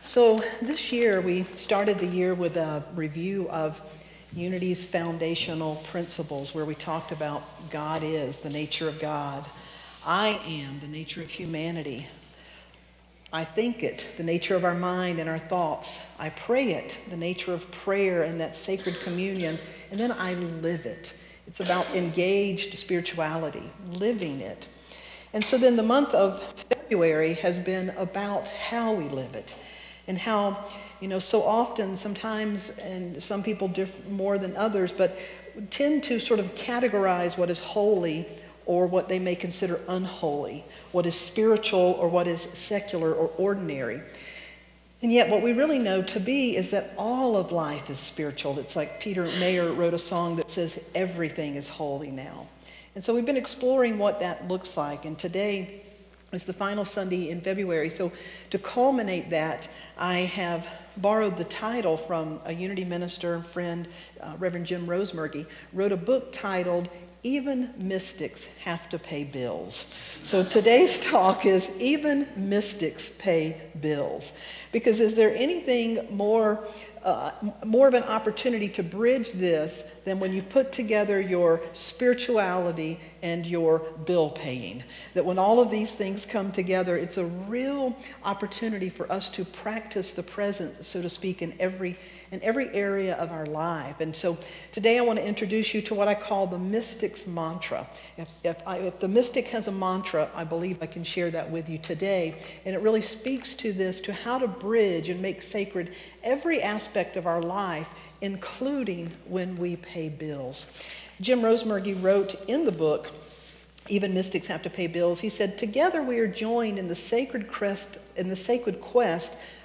So this year we started the year with a review of Unity's foundational principles where we talked about God is, the nature of God. I am, the nature of humanity. I think it, the nature of our mind and our thoughts. I pray it, the nature of prayer and that sacred communion. And then I live it. It's about engaged spirituality, living it. And so then the month of February has been about how we live it. And how, so often, sometimes, and some people differ more than others, but tend to sort of categorize what is holy or what they may consider unholy, what is spiritual or what is secular or ordinary. And yet what we really know to be is that all of life is spiritual. It's like Peter Mayer wrote a song that says, everything is holy now. And so we've been exploring what that looks like. And today is the final Sunday in February. So to culminate that, I have borrowed the title from a Unity minister and friend, Reverend Jim Rosemergy, wrote a book titled, Even Mystics Have to Pay Bills. So today's talk is Even Mystics Pay Bills. Because is there anything more of an opportunity to bridge this than when you put together your spirituality and your bill paying? That when all of these things come together, it's a real opportunity for us to practice the presence, so to speak, in every area of our life. And so today I want to introduce you to what I call the mystic's mantra. If the mystic has a mantra, I believe I can share that with you today. And it really speaks to this, to how to bridge and make sacred every aspect of our life, including when we pay bills. Jim Rosemergy wrote in the book, Even Mystics Have to Pay Bills, he said, together we are joined in the sacred quest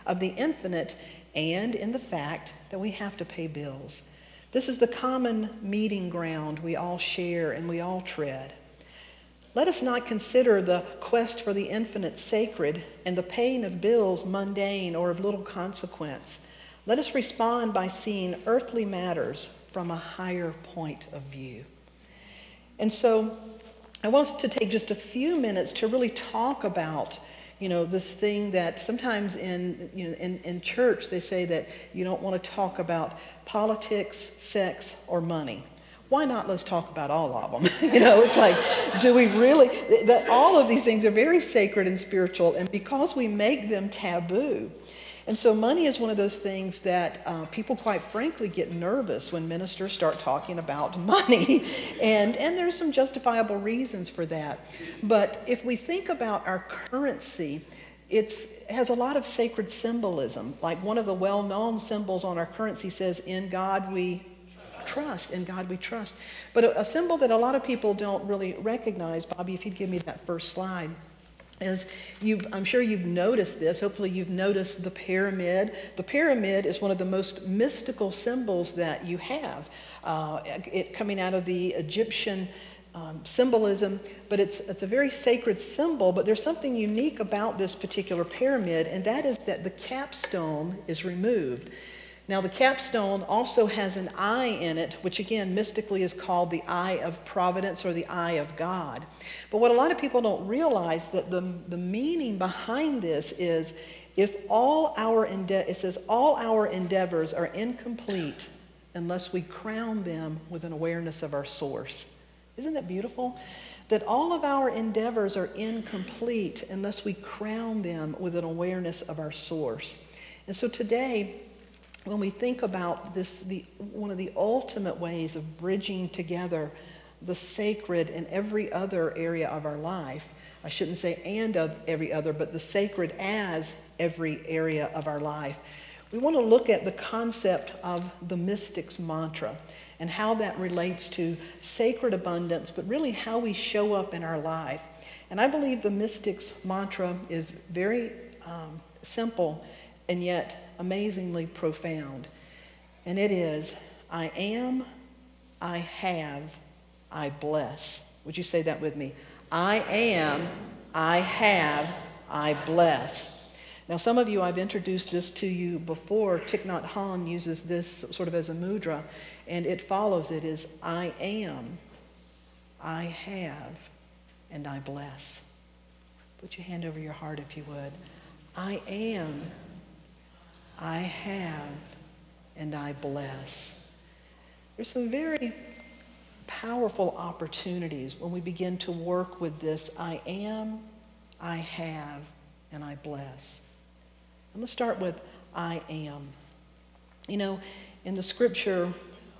of the infinite and in the fact that we have to pay bills. This is the common meeting ground we all share and we all tread. Let us not consider the quest for the infinite sacred and the paying of bills mundane or of little consequence. Let us respond by seeing earthly matters from a higher point of view. And so I want us to take just a few minutes to really talk about this thing that sometimes in church they say that you don't want to talk about politics, sex, or money. Why not? Let's talk about all of them. It's like, do we really? That all of these things are very sacred and spiritual, and because we make them taboo. And so money is one of those things that people, quite frankly, get nervous when ministers start talking about money. And there's some justifiable reasons for that. But if we think about our currency, it has a lot of sacred symbolism. Like one of the well-known symbols on our currency says, in God we trust, in God we trust. But a symbol that a lot of people don't really recognize, Bobby, if you'd give me that first slide, is I'm sure you've noticed this. Hopefully you've noticed the pyramid. The pyramid is one of the most mystical symbols that you have. It coming out of the Egyptian symbolism, but it's a very sacred symbol. But there's something unique about this particular pyramid, and that is that the capstone is removed. Now, the capstone also has an eye in it, which again, mystically is called the eye of providence or the eye of God. But what a lot of people don't realize, that the meaning behind this is, it says all our endeavors are incomplete unless we crown them with an awareness of our source. Isn't that beautiful? That all of our endeavors are incomplete unless we crown them with an awareness of our source. And so today, when we think about this, one of the ultimate ways of bridging together the sacred in every other area of our life, I shouldn't say and of every other, but the sacred as every area of our life, we want to look at the concept of the mystic's mantra and how that relates to sacred abundance, but really how we show up in our life. And I believe the mystic's mantra is very simple and yet amazingly profound. And it is, I am, I have, I bless. Would you say that with me? I am, I have, I bless. Now some of you, I've introduced this to you before. Thich Nhat Hanh uses this sort of as a mudra, and it follows it is, I am, I have, and I bless. Put your hand over your heart if you would. I am, I have, and I bless. There's some very powerful opportunities when we begin to work with this I am, I have, and I bless. I'm going to start with I am. You know, in the scripture,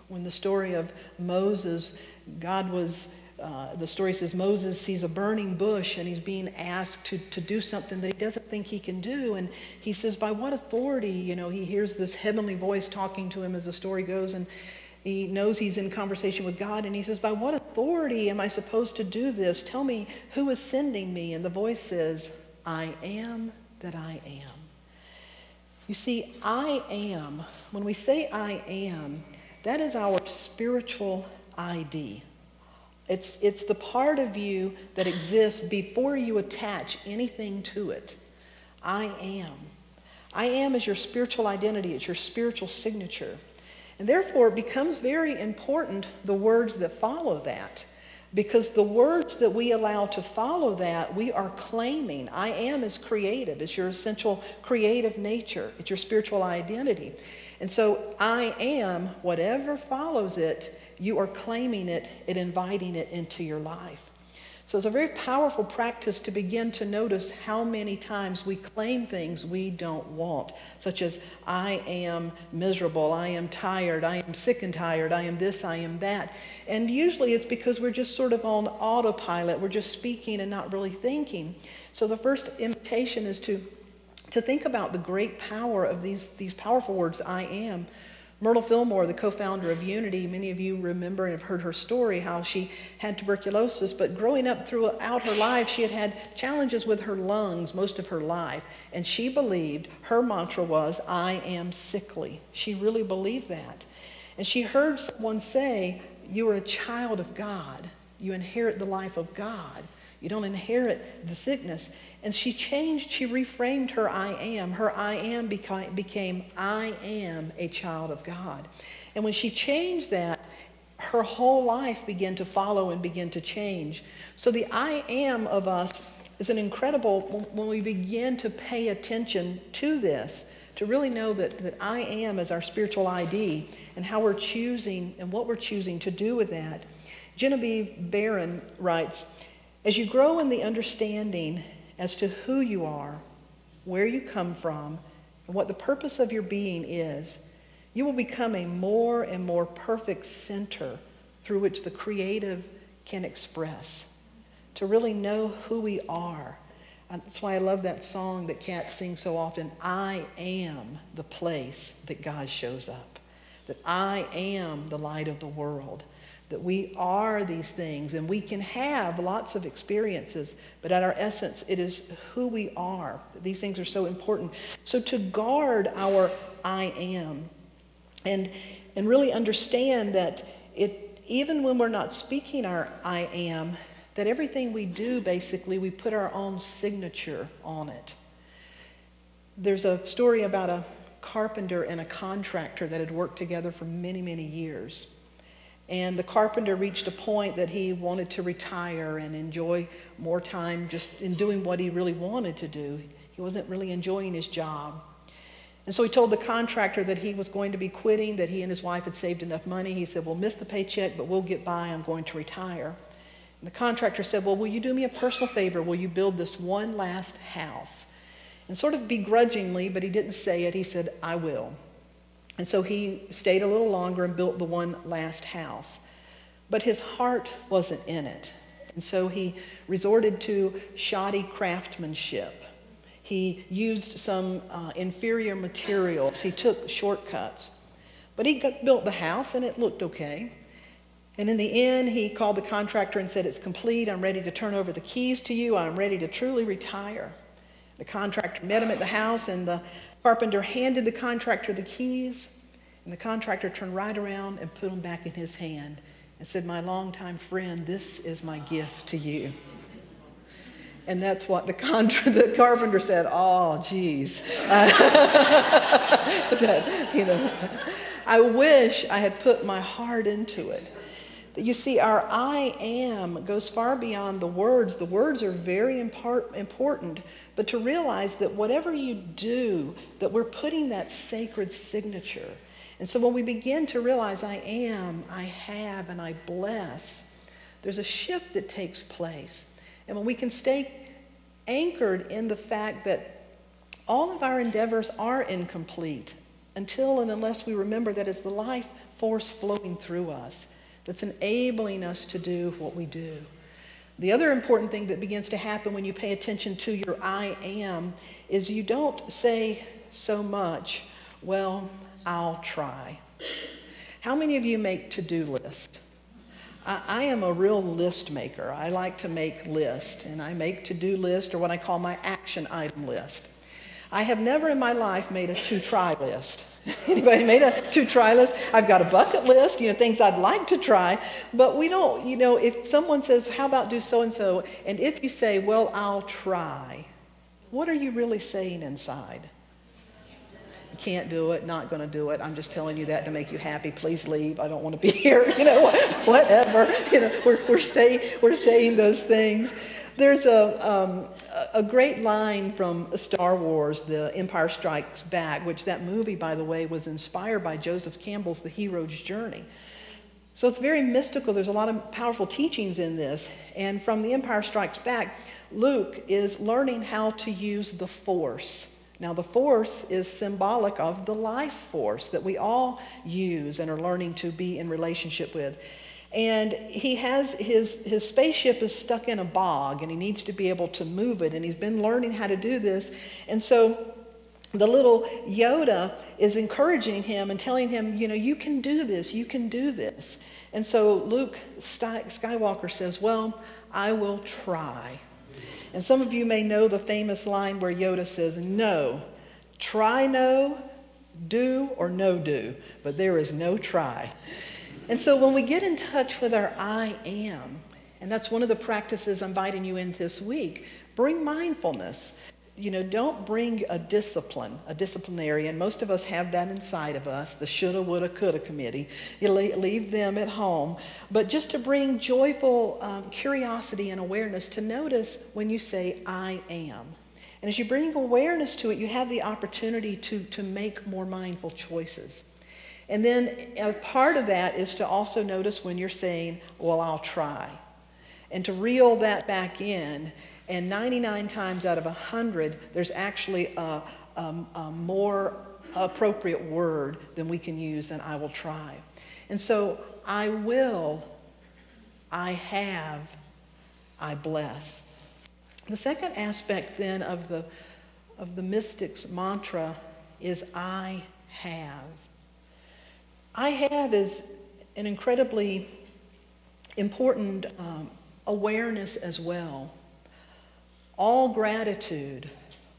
when the story of Moses, the story says Moses sees a burning bush and he's being asked to do something that he doesn't think he can do. And he says, by what authority? You know, he hears this heavenly voice talking to him as the story goes, and he knows he's in conversation with God, and he says, by what authority am I supposed to do this? Tell me, who is sending me? And the voice says, I am that I am. You see, I am, when we say I am, that is our spiritual ID. It's the part of you that exists before you attach anything to it. I am. I am is your spiritual identity. It's your spiritual signature. And therefore, it becomes very important, the words that follow that. Because the words that we allow to follow that, we are claiming. I am is creative. It's your essential creative nature. It's your spiritual identity. And so I am, whatever follows it, you are claiming it and inviting it into your life. So it's a very powerful practice to begin to notice how many times we claim things we don't want, such as I am miserable, I am tired, I am sick and tired, I am this, I am that. And usually it's because we're just sort of on autopilot. We're just speaking and not really thinking. So the first invitation is to think about the great power of these powerful words, I am. Myrtle Fillmore, the co-founder of Unity, many of you remember and have heard her story, how she had tuberculosis, but growing up throughout her life, she had challenges with her lungs most of her life. And she believed, her mantra was, I am sickly. She really believed that. And she heard someone say, you are a child of God. You inherit the life of God. You don't inherit the sickness. And she changed, she reframed her I am. Her I am became I am a child of God. And when she changed that, her whole life began to follow and begin to change. So the I am of us is an incredible, when we begin to pay attention to this, to really know that I am is our spiritual ID and how we're choosing and what we're choosing to do with that. Genevieve Barron writes, as you grow in the understanding as to who you are, where you come from, and what the purpose of your being is, you will become a more and more perfect center through which the creative can express. To really know who we are. That's why I love that song that Kat sings so often, I am the place that God shows up. That I am the light of the world. That we are these things, and we can have lots of experiences, but at our essence, it is who we are. These things are so important. So to guard our I am, and really understand that even when we're not speaking our I am, that everything we do, basically, we put our own signature on it. There's a story about a carpenter and a contractor that had worked together for many, many years. And the carpenter reached a point that he wanted to retire and enjoy more time just in doing what he really wanted to do. He wasn't really enjoying his job. And so he told the contractor that he was going to be quitting, that he and his wife had saved enough money. He said, we'll miss the paycheck, but we'll get by. I'm going to retire. And the contractor said, well, will you do me a personal favor? Will you build this one last house? And sort of begrudgingly, but he didn't say it, he said, I will. And so he stayed a little longer and built the one last house. But his heart wasn't in it. And so he resorted to shoddy craftsmanship. He used some inferior materials. He took shortcuts. But he built the house, and it looked okay. And in the end, he called the contractor and said, it's complete. I'm ready to turn over the keys to you. I'm ready to truly retire. The contractor met him at the house, and the carpenter handed the contractor the keys, and the contractor turned right around and put them back in his hand and said, my longtime friend, this is my gift to you. And that's what the carpenter said, oh, geez. I wish I had put my heart into it. You see, our I am goes far beyond the words. The words are very important, but to realize that whatever you do, that we're putting that sacred signature. And so when we begin to realize I am, I have, and I bless, there's a shift that takes place. And when we can stay anchored in the fact that all of our endeavors are incomplete until and unless we remember that it's the life force flowing through us that's enabling us to do what we do. The other important thing that begins to happen when you pay attention to your I am is you don't say so much, well, I'll try. How many of you make to-do lists? I am a real list maker. I like to make lists, and I make to-do list or what I call my action item list. I have never in my life made a to-try list. Anybody made a to-try list? I've got a bucket list, things I'd like to try, but we don't, if someone says, how about do so-and-so, and if you say, well, I'll try, what are you really saying inside? Can't do it, not going to do it. I'm just telling you that to make you happy. Please leave. I don't want to be here. Whatever. We're saying those things. There's a great line from Star Wars, The Empire Strikes Back, which that movie, by the way, was inspired by Joseph Campbell's The Hero's Journey. So it's very mystical. There's a lot of powerful teachings in this. And from The Empire Strikes Back, Luke is learning how to use the Force. Now, the Force is symbolic of the life force that we all use and are learning to be in relationship with. And he has his spaceship is stuck in a bog, and he needs to be able to move it, and he's been learning how to do this. And so the little Yoda is encouraging him and telling him, you can do this, you can do this. And so Luke Skywalker says, well, I will try. And some of you may know the famous line where Yoda says, no, try no, do or no do, but there is no try. And so when we get in touch with our I am, and that's one of the practices I'm inviting you in this week, bring mindfulness. Don't bring a disciplinarian. Most of us have that inside of us, the shoulda, woulda, coulda committee. You leave them at home. But just to bring joyful curiosity and awareness to notice when you say, I am. And as you bring awareness to it, you have the opportunity to make more mindful choices. And then a part of that is to also notice when you're saying, well, I'll try. And to reel that back in. And 99 times out of 100, there's actually a more appropriate word than we can use than I will try. And so I will, I have, I bless. The second aspect then of the mystic's mantra is I have. I have is an incredibly important awareness as well. All gratitude,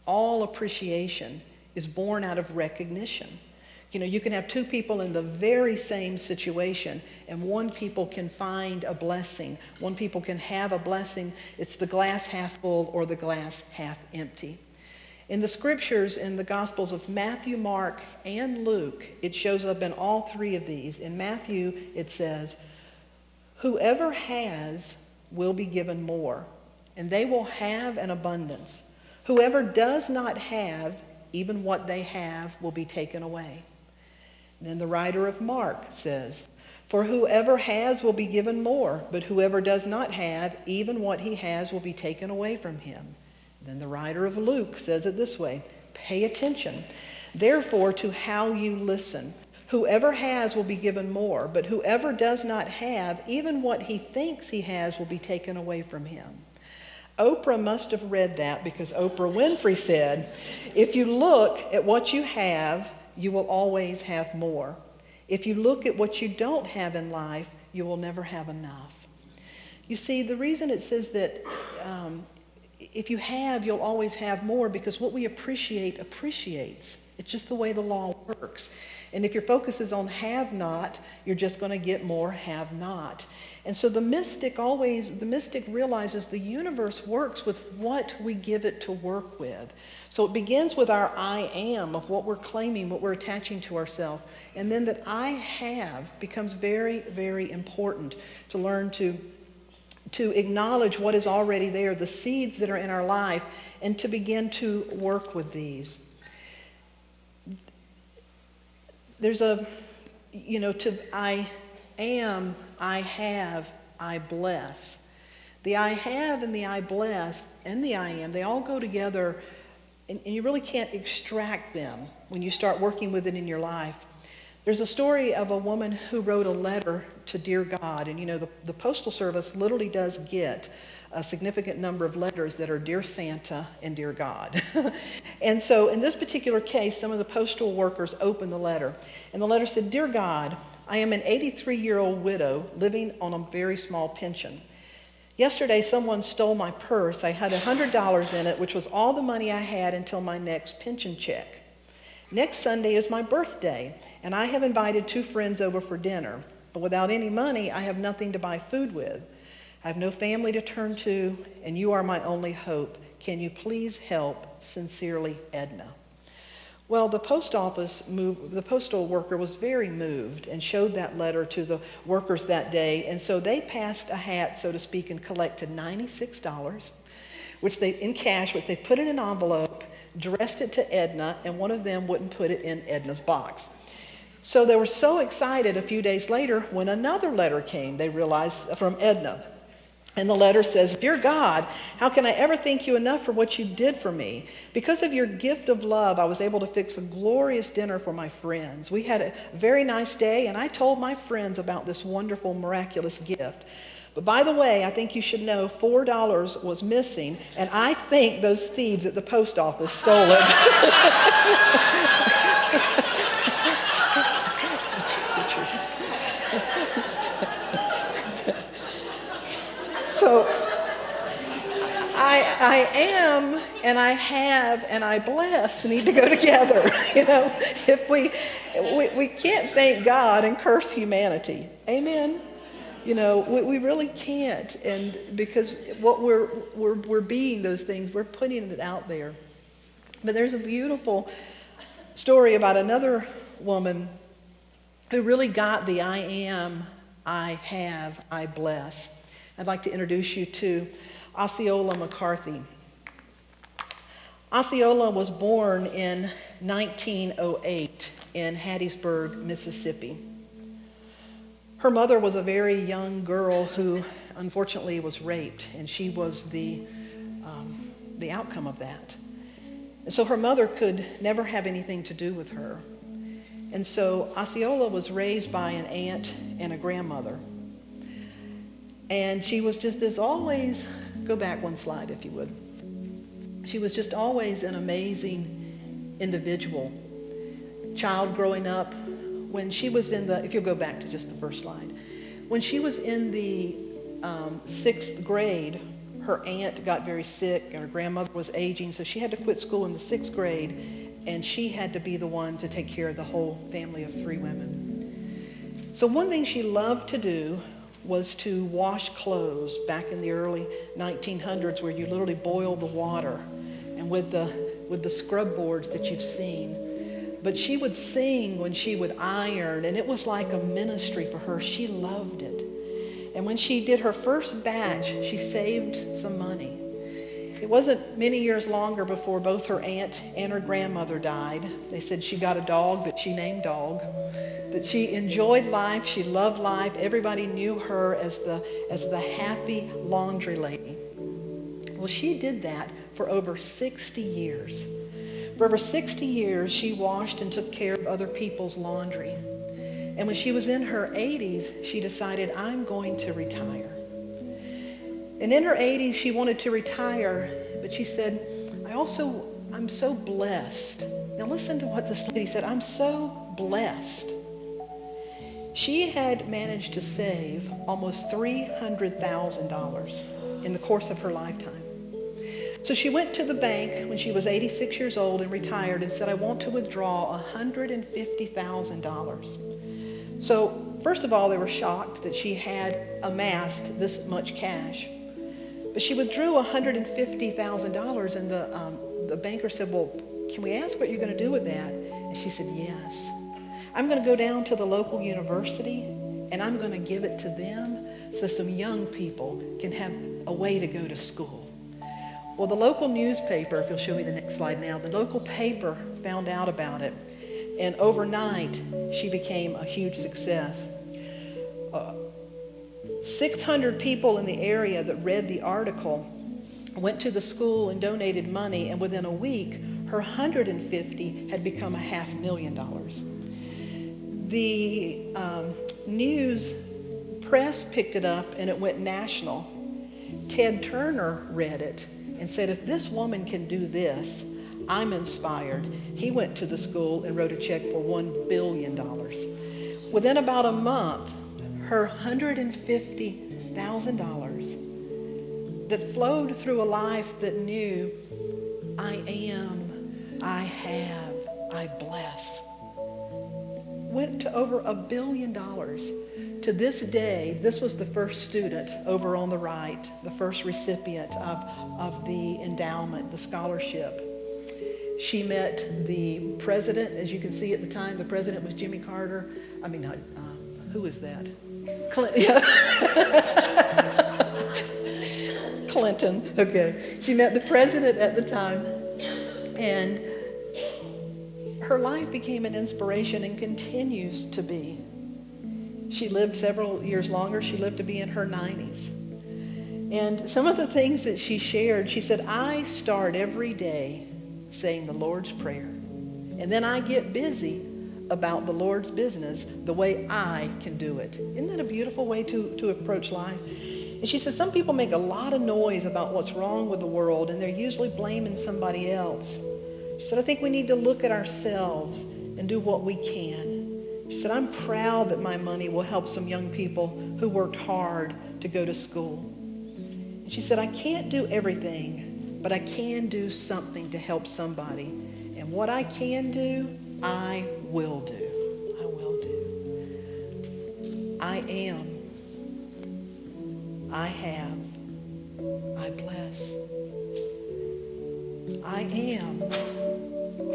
all appreciation is born out of recognition. You can have two people in the very same situation, and one people can find a blessing. One people can have a blessing. It's the glass half full or the glass half empty. In the scriptures, in the Gospels of Matthew, Mark, and Luke, it shows up in all three of these. In Matthew, it says, whoever has will be given more, and they will have an abundance. Whoever does not have, even what they have will be taken away. And then the writer of Mark says, for whoever has will be given more, but whoever does not have, even what he has will be taken away from him. Then the writer of Luke says it this way, pay attention, therefore, to how you listen. Whoever has will be given more, but whoever does not have, even what he thinks he has will be taken away from him. Oprah must have read that because Oprah Winfrey said, if you look at what you have, you will always have more. If you look at what you don't have in life, you will never have enough. You see, the reason it says that if you have, you'll always have more, because what we appreciate appreciates. It's just the way the law works. And if your focus is on have not, you're just going to get more have not. And so the mystic realizes the universe works with what we give it to work with. So it begins with our I am, of what we're claiming, what we're attaching to ourselves. And then that I have becomes very, very important to learn to acknowledge what is already there, the seeds that are in our life, and to begin to work with these. There's I am, I have, I bless. The I have and the I bless and the I am, they all go together, and you really can't extract them when you start working with it in your life. There's a story of a woman who wrote a letter to Dear God, and the Postal Service literally does get a significant number of letters that are Dear Santa and Dear God. And so in this particular case, some of the postal workers opened the letter, and the letter said, Dear God, I am an 83-year-old widow living on a very small pension. Yesterday, someone stole my purse. I had $100 in it, which was all the money I had until my next pension check. Next Sunday is my birthday, and I have invited 2 friends over for dinner. But without any money, I have nothing to buy food with. I have no family to turn to, and you are my only hope. Can you please help? Sincerely, Edna. Well, the postal worker was very moved and showed that letter to the workers that day. And so they passed a hat, so to speak, and collected $96, in cash, which they put in an envelope, addressed it to Edna, and one of them wouldn't put it in Edna's box. So they were so excited a few days later when another letter came, they realized, from Edna. And the letter says, Dear God, how can I ever thank you enough for what you did for me? Because of your gift of love, I was able to fix a glorious dinner for my friends. We had a very nice day, and I told my friends about this wonderful, miraculous gift. But by the way, I think you should know $4 was missing, and I think those thieves at the post office stole it. So I am and I have and I bless need to go together. If we can't thank God and curse humanity. Amen. We really can't, and because what we're being those things, we're putting it out there. But there's a beautiful story about another woman who really got the I am, I have, I bless. I'd like to introduce you to Osceola McCarthy. Osceola was born in 1908 in Hattiesburg, Mississippi. Her mother was a very young girl who unfortunately was raped, and she was the outcome of that. And so her mother could never have anything to do with her. And so Osceola was raised by an aunt and a grandmother. And she was just as always, go back one slide if you would. She was just always an amazing individual. Child growing up, when she was if you'll go back to just the first slide. When she was in the 6th grade, her aunt got very sick and her grandmother was aging, so she had to quit school in the 6th grade, and she had to be the one to take care of the whole family of 3 women. So one thing she loved to do was to wash clothes back in the early 1900s, where you literally boil the water, and with the scrub boards that you've seen. But she would sing when she would iron, and it was like a ministry for her. She loved it. And when she did her first batch, she saved some money. It wasn't many years longer before both her aunt and her grandmother died. They said she got a dog that she named Dog. That she enjoyed life, she loved life. Everybody knew her as the happy laundry lady. Well, she did that for over 60 years. For over 60 years, she washed and took care of other people's laundry. And when she was in her 80s, she decided, I'm going to retire. And in her 80s, she wanted to retire, but she said, I'm so blessed. Now listen to what this lady said. I'm so blessed. She had managed to save almost $300,000 in the course of her lifetime. So she went to the bank when she was 86 years old and retired and said, I want to withdraw $150,000. So first of all, they were shocked that she had amassed this much cash. But she withdrew $150,000, and the banker said, well, can we ask what you're going to do with that? And she said, yes. I'm going to go down to the local university, and I'm going to give it to them so some young people can have a way to go to school. Well, the local newspaper, if you'll show me the next slide now, the local paper found out about it, and overnight, she became a huge success. 600 people in the area that read the article went to the school and donated money, and within a week, her 150 had become $500,000. The news press picked it up, and it went national. Ted Turner read it and said, if this woman can do this, I'm inspired. He went to the school and wrote a check for $1 billion. Within about a month, her $150,000 that flowed through a life that knew, I am, I have, I bless, went to over $1 billion. To this day, this was the first student over on the right, the first recipient of the endowment, the scholarship. She met the president, as you can see at the time, the president was Jimmy Carter. I mean, who was that? Clinton, okay. She met the president at the time, and her life became an inspiration and continues to be. She lived several years longer. She lived to be in her 90s. And some of the things that she shared, she said, I start every day saying the Lord's Prayer. And then I get busy about the Lord's business the way I can do it. Isn't that a beautiful way to approach life? And she said, some people make a lot of noise about what's wrong with the world, and they're usually blaming somebody else. She said, I think we need to look at ourselves and do what we can. She said, I'm proud that my money will help some young people who worked hard to go to school. And she said, I can't do everything, but I can do something to help somebody. And what I can do, I will do. I will do. I am. I have. I bless. I am.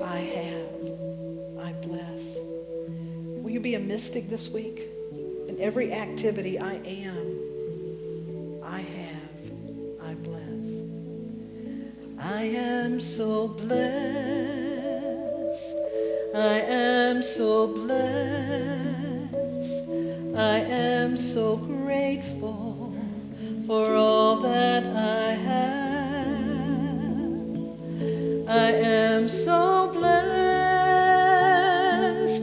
I have. I bless. Will you be a mystic this week? In every activity, I am. I have. I bless. I am so blessed. I am so blessed. I am so grateful for all that I have. I am so blessed.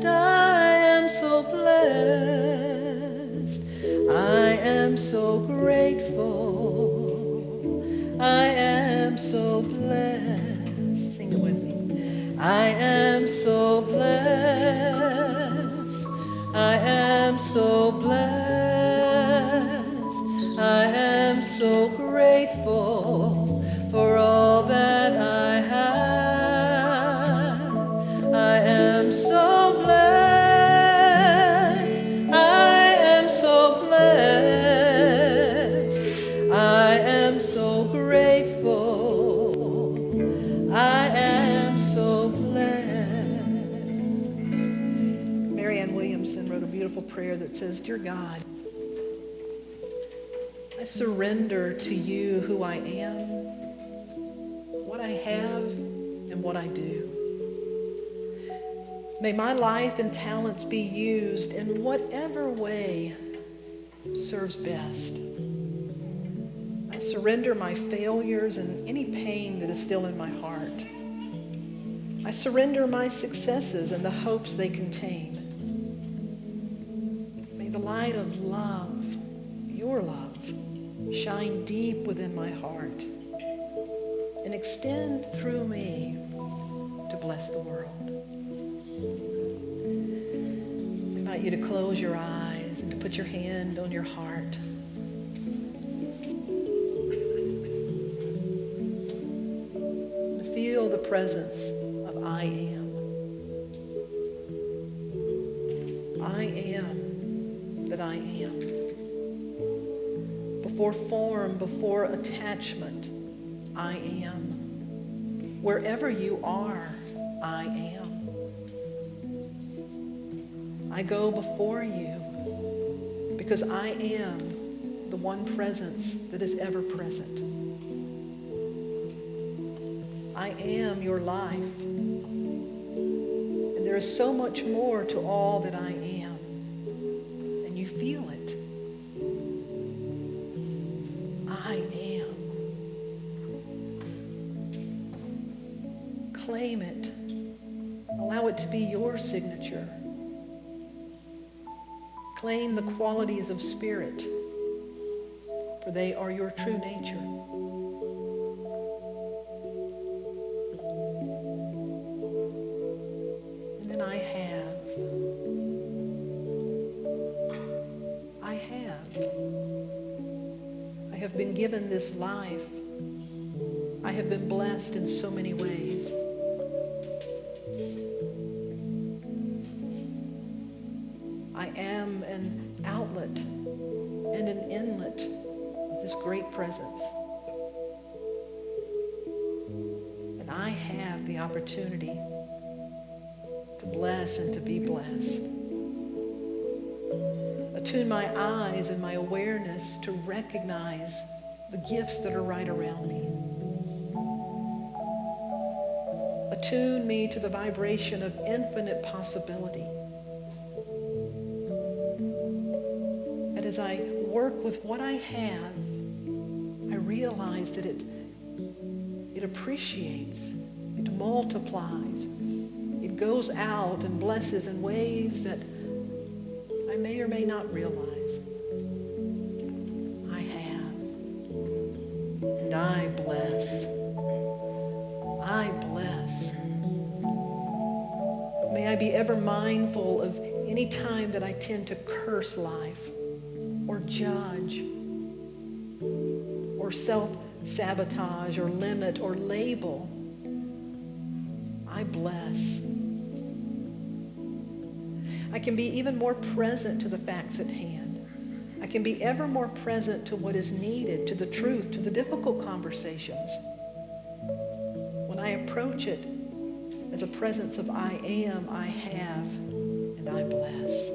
I am so blessed. I am so grateful. I am so blessed. Sing it with me. I am so blessed. I am so blessed. I am so grateful for all that I have. I am so blessed. I am so blessed. I am so grateful. I am so blessed. Marianne Williamson wrote a beautiful prayer that says, Dear God, I surrender to you who I am, what I have, and what I do. May my life and talents be used in whatever way serves best. I surrender my failures and any pain that is still in my heart. I surrender my successes and the hopes they contain. May the light of love, your love, shine deep within my heart and extend through me to bless the world. I invite you to close your eyes and to put your hand on your heart. presence of I am. I am that I am. Before form, before attachment, I am. Wherever you are, I am. I go before you because I am the one presence that is ever present. I am your life. And there is so much more to all that I am. And you feel it. I am. Claim it. Allow it to be your signature. Claim the qualities of spirit, for they are your true nature. And then I have been given this life. I have been blessed in so many ways. I am an outlet and an inlet of this great presence. And I have the opportunity to bless and to be blessed. Attune my eyes and my awareness to recognize the gifts that are right around me. Attune me to the vibration of infinite possibility. And as I work with what I have, I realize that it appreciates, it multiplies, it goes out and blesses in ways that I may or may not realize. I have. And I bless. I bless. May I be ever mindful of any time that I tend to curse life or judge or self-sabotage or limit or label. I bless. I can be even more present to the facts at hand. I can be ever more present to what is needed, to the truth, to the difficult conversations. When I approach it as a presence of I am, I have, and I bless.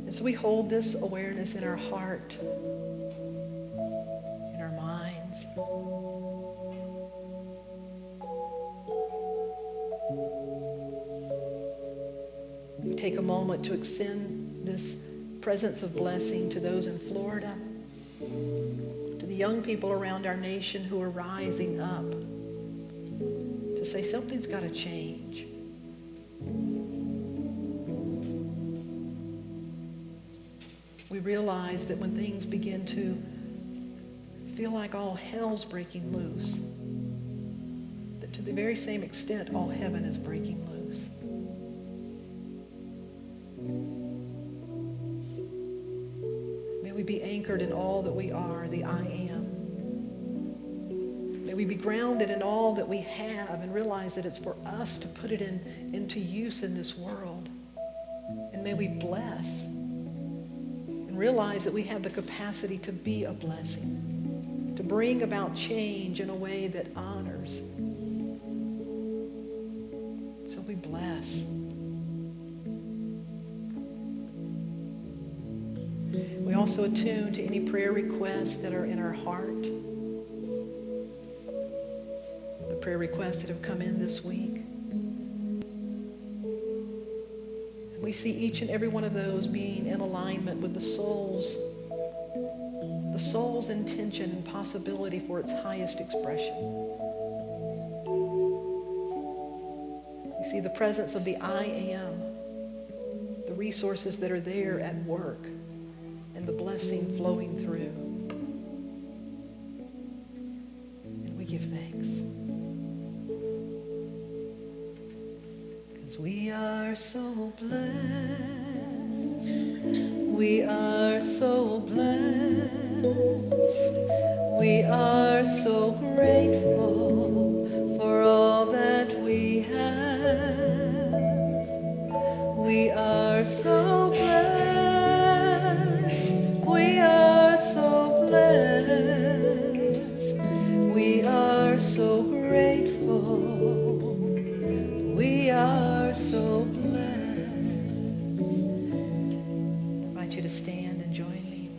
And so we hold this awareness in our heart, in our minds. We take a moment to extend this presence of blessing to those in Florida, to the young people around our nation who are rising up to say something's got to change. We realize that when things begin to feel like all hell's breaking loose, that to the very same extent all heaven is breaking loose. May we be anchored in all that we are, the I am. May we be grounded in all that we have and realize that it's for us to put it into use in this world. And may we bless and realize that we have the capacity to be a blessing, to bring about change in a way that honors. So we bless. We also attune to any prayer requests that are in our heart. The prayer requests that have come in this week. We see each and every one of those being in alignment with the soul's intention and possibility for its highest expression. We see the presence of the I am, the resources that are there at work, and the blessing flowing through. And we give thanks. Because we are so blessed. We are so blessed. We are so grateful for all that we have. We are so blessed. We are so blessed. We are so grateful. We are so blessed. I invite you to stand and join me.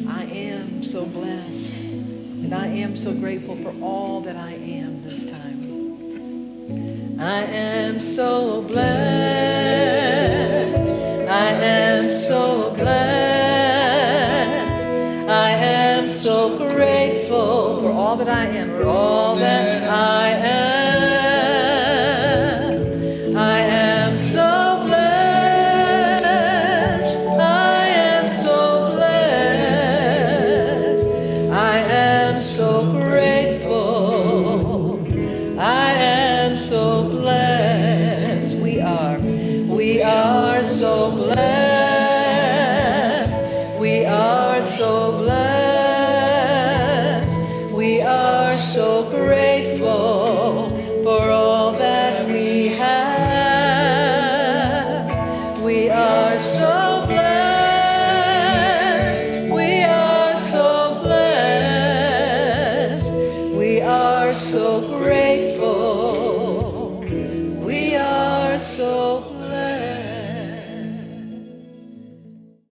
I am so blessed, and I am so grateful for all that I am this time. I am so blessed. I am so blessed. I am so grateful for all that I am, for all that I am. I am so blessed. I am so blessed. I am so grateful. I am so blessed. We are so blessed. We are so blessed. We are so grateful for all that we have. We are so blessed. We are so blessed. We are so grateful. We are so blessed.